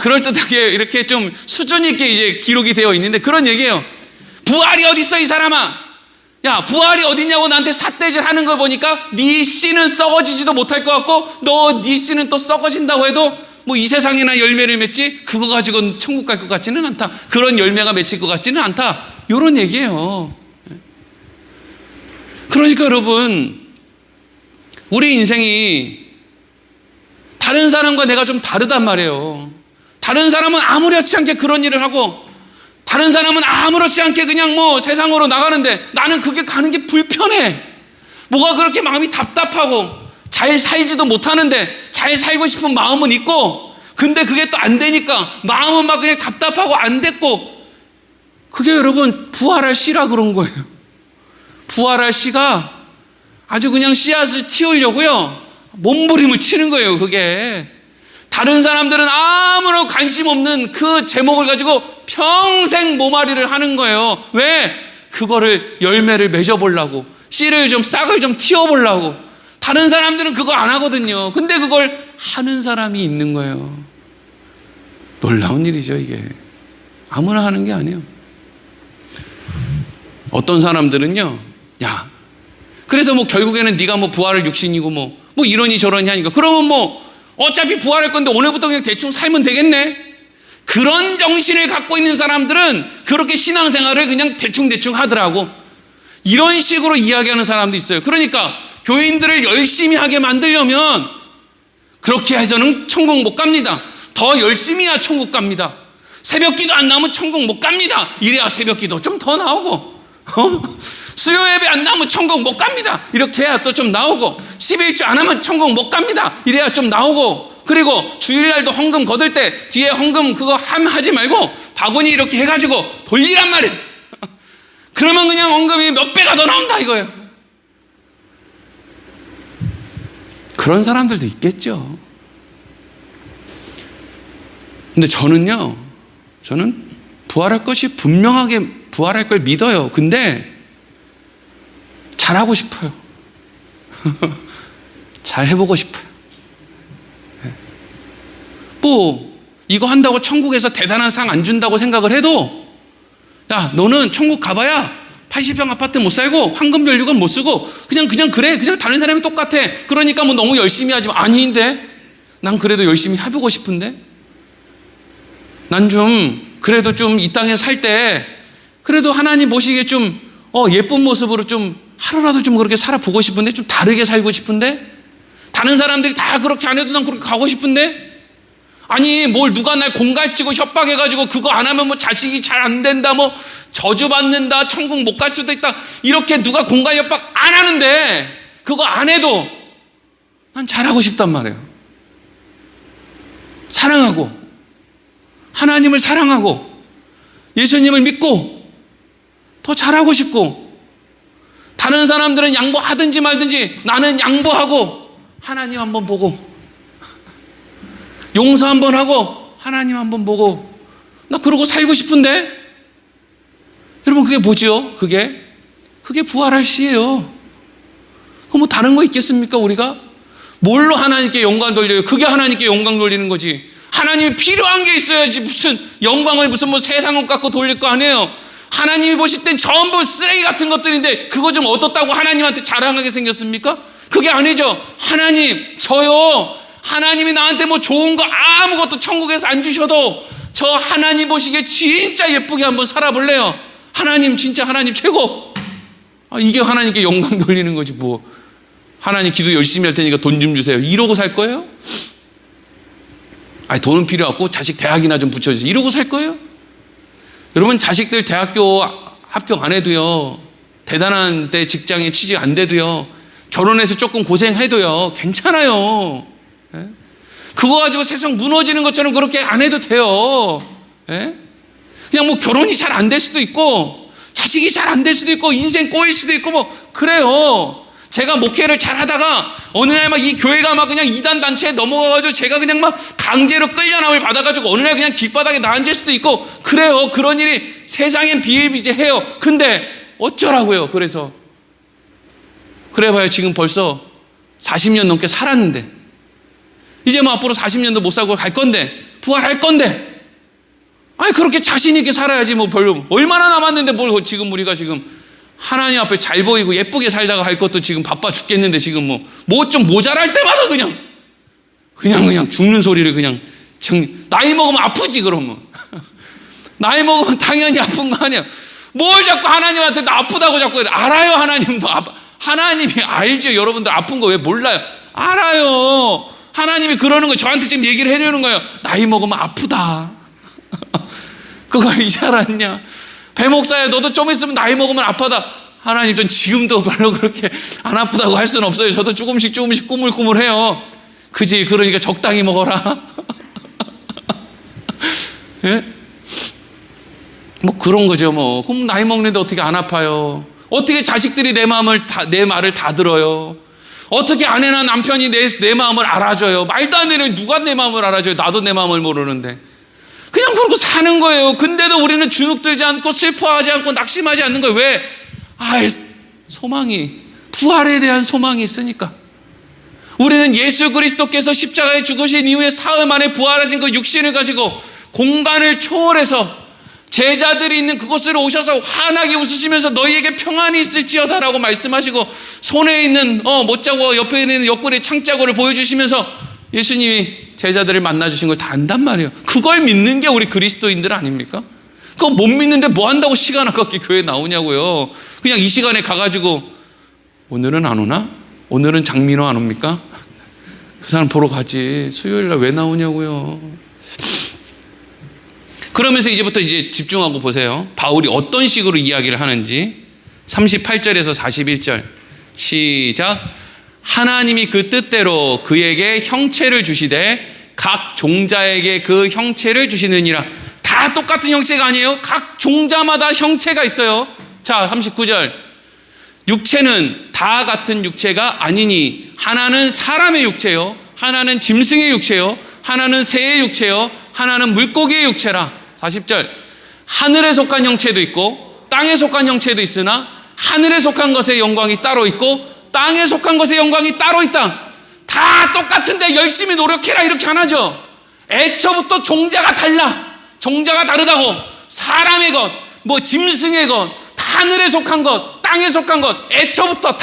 그럴듯하게 이렇게 좀 수준 있게 이제 기록이 되어 있는데 그런 얘기예요. 부활이 어디 있어 이 사람아? 야, 부활이 어딨냐고 나한테 삿대질 하는 걸 보니까 네 씨는 썩어지지도 못할 것 같고 네 씨는 또 썩어진다고 해도 뭐 이 세상에나 열매를 맺지 그거 가지고는 천국 갈 것 같지는 않다. 그런 열매가 맺힐 것 같지는 않다. 이런 얘기예요. 그러니까 여러분, 우리 인생이 다른 사람과 내가 좀 다르단 말이에요. 다른 사람은 아무렇지 않게 그런 일을 하고 다른 사람은 아무렇지 않게 그냥 뭐 세상으로 나가는데 나는 그게 가는 게 불편해. 뭐가 그렇게 마음이 답답하고 잘 살지도 못하는데 잘 살고 싶은 마음은 있고 근데 그게 또 안 되니까 마음은 막 그냥 답답하고 안 됐고 그게 여러분 부활할 씨라 그런 거예요. 부활할 씨가 아주 그냥 씨앗을 틔우려고요. 몸부림을 치는 거예요. 그게 다른 사람들은 아무런 관심 없는 그 제목을 가지고 평생 모마리를 하는 거예요. 왜? 그거를 열매를 맺어보려고 씨를 좀 싹을 좀 틔워보려고. 다른 사람들은 그거 안 하거든요. 근데 그걸 하는 사람이 있는 거예요. 놀라운 일이죠. 이게 아무나 하는 게 아니에요. 어떤 사람들은요, 야, 그래서 뭐 결국에는 네가 뭐 부활을 육신이고 뭐 이러니 저러니 하니까 그러면 뭐 어차피 부활할 건데 오늘부터 그냥 대충 살면 되겠네. 그런 정신을 갖고 있는 사람들은 그렇게 신앙생활을 그냥 대충 하더라고. 이런 식으로 이야기하는 사람도 있어요. 그러니까 교인들을 열심히 하게 만들려면 그렇게 해서는 천국 못 갑니다. 더 열심히 해야 천국 갑니다. 새벽기도 안 나오면 천국 못 갑니다. 이래야 새벽기도 좀 더 나오고 수요 예배 안 나오면 천국 못 갑니다. 이렇게 해야 또 좀 나오고 11주 안 하면 천국 못 갑니다. 이래야 좀 나오고 그리고 주일날도 헌금 거둘 때 뒤에 헌금 그거 하지 말고 바구니 이렇게 해가지고 돌리란 말이에요. 그러면 그냥 헌금이 몇 배가 더 나온다 이거예요. 그런 사람들도 있겠죠. 근데 저는 부활할 것이 분명하게 부활할 걸 믿어요. 근데 잘하고 싶어요. 잘 해보고 싶어요. 뭐 이거 한다고 천국에서 대단한 상 안 준다고 생각을 해도 야, 너는 천국 가봐야 80평 아파트 못 살고 황금 연료건 못 쓰고 그냥 그래. 그냥 다른 사람이 똑같아. 그러니까 뭐 너무 열심히 하지 마. 아닌데 난 그래도 열심히 해보고 싶은데 난 좀 그래도 좀 이 땅에 살 때 그래도 하나님 보시기에 좀 예쁜 모습으로 좀 하루라도 좀 그렇게 살아보고 싶은데 좀 다르게 살고 싶은데 다른 사람들이 다 그렇게 안 해도 난 그렇게 가고 싶은데 아니 뭘 누가 날 공갈치고 협박해가지고 그거 안 하면 뭐 자식이 잘 안 된다 뭐 저주받는다 천국 못 갈 수도 있다 이렇게 누가 공갈 협박 안 하는데 그거 안 해도 난 잘하고 싶단 말이에요. 사랑하고 하나님을 사랑하고 예수님을 믿고 더 잘하고 싶고 다른 사람들은 양보하든지 말든지 나는 양보하고 하나님 한번 보고 용서 한번 하고 하나님 한번 보고 나 그러고 살고 싶은데 여러분 그게 뭐죠? 그게 부활할 시예요. 뭐 다른 거 있겠습니까? 우리가 뭘로 하나님께 영광 돌려요? 그게 하나님께 영광 돌리는 거지. 하나님이 필요한 게 있어야지 무슨 영광을 무슨 뭐 세상을 갖고 돌릴 거 아니에요. 하나님이 보실 땐 전부 쓰레기 같은 것들인데 그거 좀 얻었다고 하나님한테 자랑하게 생겼습니까? 그게 아니죠. 하나님 저요 하나님이 나한테 뭐 좋은 거 아무것도 천국에서 안 주셔도 저 하나님 보시기에 진짜 예쁘게 한번 살아볼래요. 하나님 진짜 하나님 최고. 이게 하나님께 영광 돌리는 거지 뭐. 하나님 기도 열심히 할 테니까 돈 좀 주세요 이러고 살 거예요? 아니 돈은 필요 없고 자식 대학이나 좀 붙여주세요 이러고 살 거예요? 여러분 자식들 대학교 합격 안 해도요 대단한 데 직장에 취직 안 돼도요 결혼해서 조금 고생해도요 괜찮아요. 예? 그거 가지고 세상 무너지는 것처럼 그렇게 안 해도 돼요. 예? 그냥 뭐 결혼이 잘 안 될 수도 있고 자식이 잘 안 될 수도 있고 인생 꼬일 수도 있고 뭐 그래요. 제가 목회를 잘 하다가 어느 날 막 이 교회가 막 그냥 이단 단체에 넘어가가지고 제가 그냥 막 강제로 끌려남을 받아가지고 어느 날 그냥 길바닥에 나앉을 수도 있고 그래요. 그런 일이 세상엔 비일비재해요. 근데 어쩌라고요. 그래서 그래봐요. 지금 벌써 40년 넘게 살았는데 이제 뭐 앞으로 40년도 못 살고 갈 건데 부활할 건데 아니 그렇게 자신 있게 살아야지 뭐 별로 얼마나 남았는데 뭘 지금 우리가 지금 하나님 앞에 잘 보이고 예쁘게 살다가 할 것도 지금 바빠 죽겠는데 지금 뭐 좀 모자랄 때마다 그냥 죽는 소리를 그냥 나이 먹으면 아프지 그러면 나이 먹으면 당연히 아픈 거 아니야. 뭘 자꾸 하나님한테 나 아프다고 자꾸 알아요. 하나님도 하나님이 알죠. 여러분들 아픈 거 왜 몰라요? 알아요. 하나님이 그러는 거예요. 저한테 지금 얘기를 해주는 거예요. 나이 먹으면 아프다. 그걸 이제 알았냐? 배 목사야 너도 좀 있으면 나이 먹으면 아파다. 하나님 전 지금도 별로 그렇게 안 아프다고 할 수는 없어요. 저도 조금씩 꾸물꾸물해요. 그지? 그러니까 적당히 먹어라. 예? 뭐 그런 거죠. 뭐 그럼 나이 먹는데 어떻게 안 아파요? 어떻게 자식들이 내 말을 다 들어요? 어떻게 아내나 남편이 내 마음을 알아줘요? 말도 안 되는 누가 내 마음을 알아줘요? 나도 내 마음을 모르는데 그냥 그러고 사는 거예요. 근데도 우리는 주눅들지 않고 슬퍼하지 않고 낙심하지 않는 거예요. 왜? 소망이 부활에 대한 소망이 있으니까. 우리는 예수 그리스도께서 십자가에 죽으신 이후에 사흘 만에 부활하신 그 육신을 가지고 공간을 초월해서 제자들이 있는 그곳으로 오셔서 환하게 웃으시면서 너희에게 평안이 있을지어다라고 말씀하시고 손에 있는 못자고 옆에 있는 옆구리 창자고를 보여주시면서 예수님이 제자들을 만나주신 걸 다 안단 말이에요. 그걸 믿는 게 우리 그리스도인들 아닙니까? 그거 못 믿는데 뭐 한다고 시간 아깝게 교회 나오냐고요. 그냥 이 시간에 가가지고 오늘은 안 오나? 오늘은 장민호 안 옵니까? 그 사람 보러 가지. 수요일날 왜 나오냐고요. 그러면서 이제부터 집중하고 보세요. 바울이 어떤 식으로 이야기를 하는지. 38절에서 41절 시작. 하나님이 그 뜻대로 그에게 형체를 주시되 각 종자에게 그 형체를 주시느니라. 다 똑같은 형체가 아니에요. 각 종자마다 형체가 있어요. 자 39절. 육체는 다 같은 육체가 아니니 하나는 사람의 육체요, 하나는 짐승의 육체요, 하나는 새의 육체요, 하나는 물고기의 육체라. 40절. 하늘에 속한 형체도 있고 땅에 속한 형체도 있으나 하늘에 속한 것의 영광이 따로 있고 땅에 속한 것의 영광이 따로 있다. 다 똑같은데 열심히 노력해라 이렇게 안 하죠. 애초부터 종자가 달라. 종자가 다르다고. 사람의 것, 짐승의 것, 하늘에 속한 것, 땅에 속한 것, 애초부터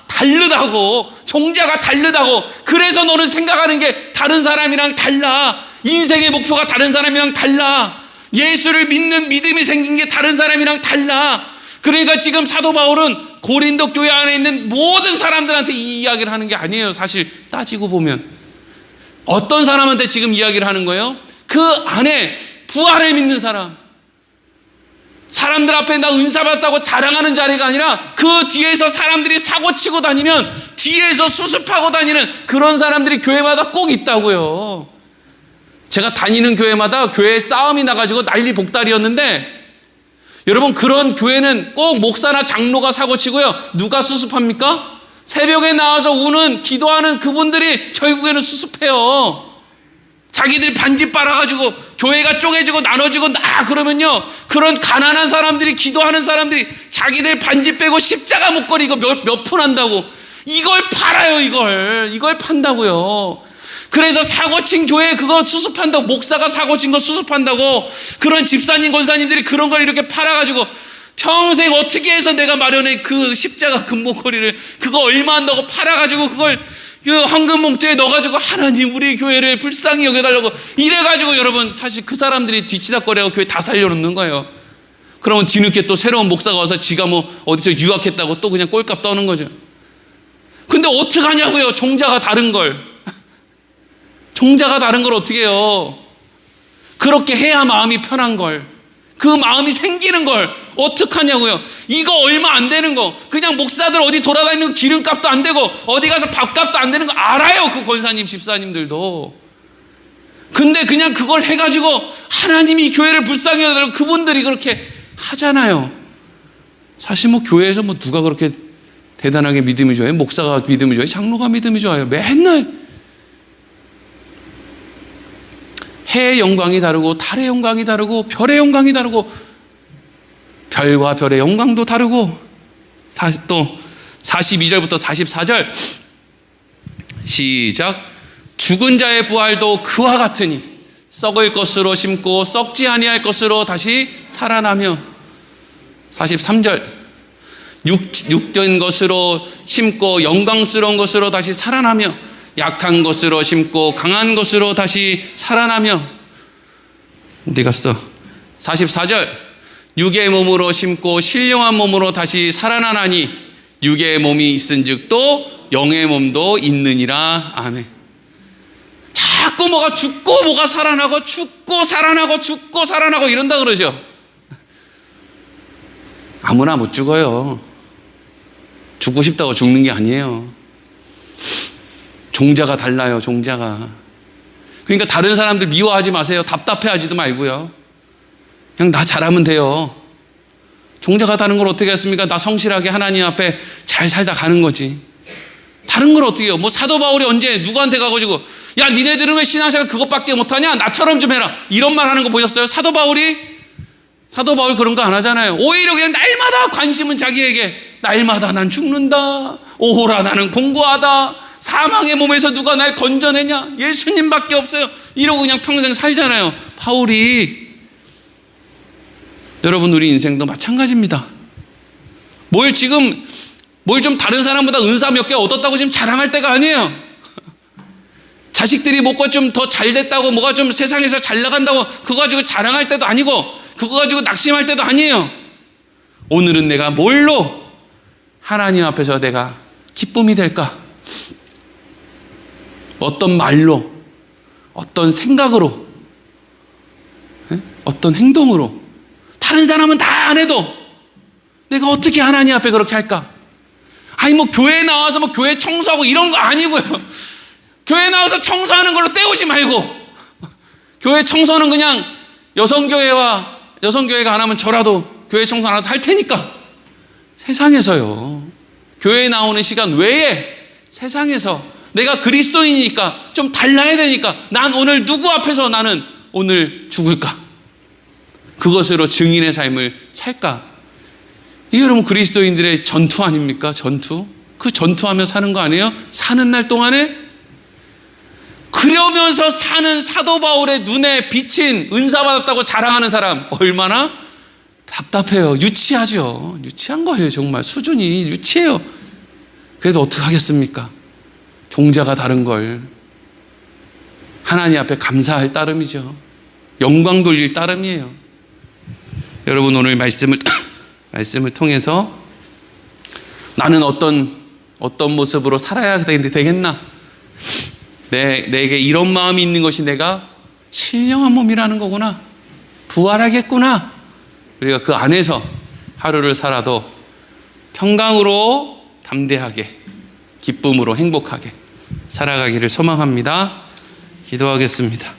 다르다고. 종자가 다르다고. 그래서 너는 생각하는 게 다른 사람이랑 달라. 인생의 목표가 다른 사람이랑 달라. 예수를 믿는 믿음이 생긴 게 다른 사람이랑 달라. 그러니까 지금 사도 바울은 고린도 교회 안에 있는 모든 사람들한테 이 이야기를 하는 게 아니에요. 사실 따지고 보면 어떤 사람한테 지금 이야기를 하는 거예요? 그 안에 부활을 믿는 사람, 사람들 앞에 나 은사 받았다고 자랑하는 자리가 아니라 그 뒤에서 사람들이 사고치고 다니면 뒤에서 수습하고 다니는 그런 사람들이 교회마다 꼭 있다고요. 제가 다니는 교회마다 교회에 싸움이 나가지고 난리 복달이었는데, 여러분 그런 교회는 꼭 목사나 장로가 사고치고요, 누가 수습합니까? 새벽에 나와서 우는 기도하는 그분들이 결국에는 수습해요. 자기들 반지 빨아가지고 교회가 쪼개지고 나눠지고 그러면요, 그런 가난한 사람들이, 기도하는 사람들이 자기들 반지 빼고 십자가 목걸이 이거 몇 푼 한다고 이걸 팔아요. 이걸 판다고요. 그래서 사고친 교회 그거 수습한다고, 목사가 사고친 거 수습한다고 그런 집사님 권사님들이 그런 걸 이렇게 팔아가지고 평생 어떻게 해서 내가 마련해 그 십자가 금목걸이를 그거 얼마 한다고 팔아가지고 그걸 황금 봉투에 넣어가지고 하나님 우리 교회를 불쌍히 여겨달라고 이래가지고, 여러분 사실 그 사람들이 뒤치다거리하고 교회 다 살려놓는 거예요. 그러면 뒤늦게 또 새로운 목사가 와서 지가 어디서 유학했다고 또 그냥 꼴값 떠는 거죠. 근데 어떡하냐고요. 종자가 다른 걸 어떻게 해요. 그렇게 해야 마음이 편한 걸, 그 마음이 생기는 걸 어떡하냐고요. 이거 얼마 안 되는 거, 그냥 목사들 어디 돌아다니는 거 기름값도 안 되고 어디 가서 밥값도 안 되는 거 알아요. 그 권사님 집사님들도. 근데 그냥 그걸 해가지고 하나님이 교회를 불쌍히 여겨달라고 그분들이 그렇게 하잖아요. 사실 교회에서 누가 그렇게 대단하게 믿음이 좋아요? 목사가 믿음이 좋아요? 장로가 믿음이 좋아요? 맨날 해의 영광이 다르고 달의 영광이 다르고 별의 영광이 다르고 별과 별의 영광도 다르고 또 42절부터 44절 시작. 죽은 자의 부활도 그와 같으니 썩을 것으로 심고 썩지 아니할 것으로 다시 살아나며 43절 육된 것으로 심고 영광스러운 것으로 다시 살아나며 약한 것으로 심고 강한 것으로 다시 살아나며 어디 갔어? 44절 육의 몸으로 심고 신령한 몸으로 다시 살아나나니 육의 몸이 있은즉 또 영의 몸도 있느니라. 아멘. 자꾸 뭐가 죽고 뭐가 살아나고 죽고 살아나고 죽고 살아나고 이런다 그러죠. 아무나 못 죽어요. 죽고 싶다고 죽는 게 아니에요. 종자가 달라요. 종자가. 그러니까 다른 사람들 미워하지 마세요. 답답해하지도 말고요. 그냥 나 잘하면 돼요. 종자가 다른 걸 어떻게 했습니까? 나 성실하게 하나님 앞에 잘 살다 가는 거지. 다른 걸 어떻게 해요? 뭐 사도 바울이 언제 누구한테 가가지고 야 니네들은 왜 신앙생활 그것밖에 못하냐? 나처럼 좀 해라. 이런 말 하는 거 보셨어요? 사도 바울 그런 거 안 하잖아요. 오히려 그냥 날마다 관심은 자기에게. 날마다 난 죽는다. 오호라 나는 공고하다. 사망의 몸에서 누가 날 건져내냐? 예수님밖에 없어요. 이러고 그냥 평생 살잖아요. 바울이. 여러분 우리 인생도 마찬가지입니다. 뭘 좀 다른 사람보다 은사 몇 개 얻었다고 지금 자랑할 때가 아니에요. 자식들이 뭐가 좀 더 잘 됐다고 뭐가 좀 세상에서 잘 나간다고 그거 가지고 자랑할 때도 아니고 그거 가지고 낙심할 때도 아니에요. 오늘은 내가 뭘로 하나님 앞에서 내가 기쁨이 될까? 어떤 말로, 어떤 생각으로, 어떤 행동으로. 다른 사람은 다 안 해도 내가 어떻게 하나님 앞에 그렇게 할까? 아니 뭐 교회에 나와서 뭐 교회 청소하고 이런 거 아니고요. 교회 나와서 청소하는 걸로 때우지 말고 교회 청소는 그냥 여성교회가 안 하면 저라도 교회 청소 안 해도 할 테니까 세상에서요. 교회에 나오는 시간 외에 세상에서 내가 그리스도인이니까 좀 달라야 되니까 난 오늘 누구 앞에서 나는 오늘 죽을까? 그것으로 증인의 삶을 살까? 이게 여러분 그리스도인들의 전투 아닙니까? 전투? 그 전투하며 사는 거 아니에요? 사는 날 동안에? 그러면서 사는 사도 바울의 눈에 비친 은사 받았다고 자랑하는 사람 얼마나 답답해요. 유치하죠. 유치한 거예요. 정말 수준이 유치해요. 그래도 어떡하겠습니까? 종자가 다른 걸 하나님 앞에 감사할 따름이죠. 영광 돌릴 따름이에요. 여러분 오늘 말씀을 통해서 나는 어떤 모습으로 살아야 되겠나? 내게 이런 마음이 있는 것이 내가 신령한 몸이라는 거구나. 부활하겠구나. 우리가 그 안에서 하루를 살아도 평강으로 담대하게 기쁨으로 행복하게 살아가기를 소망합니다. 기도하겠습니다.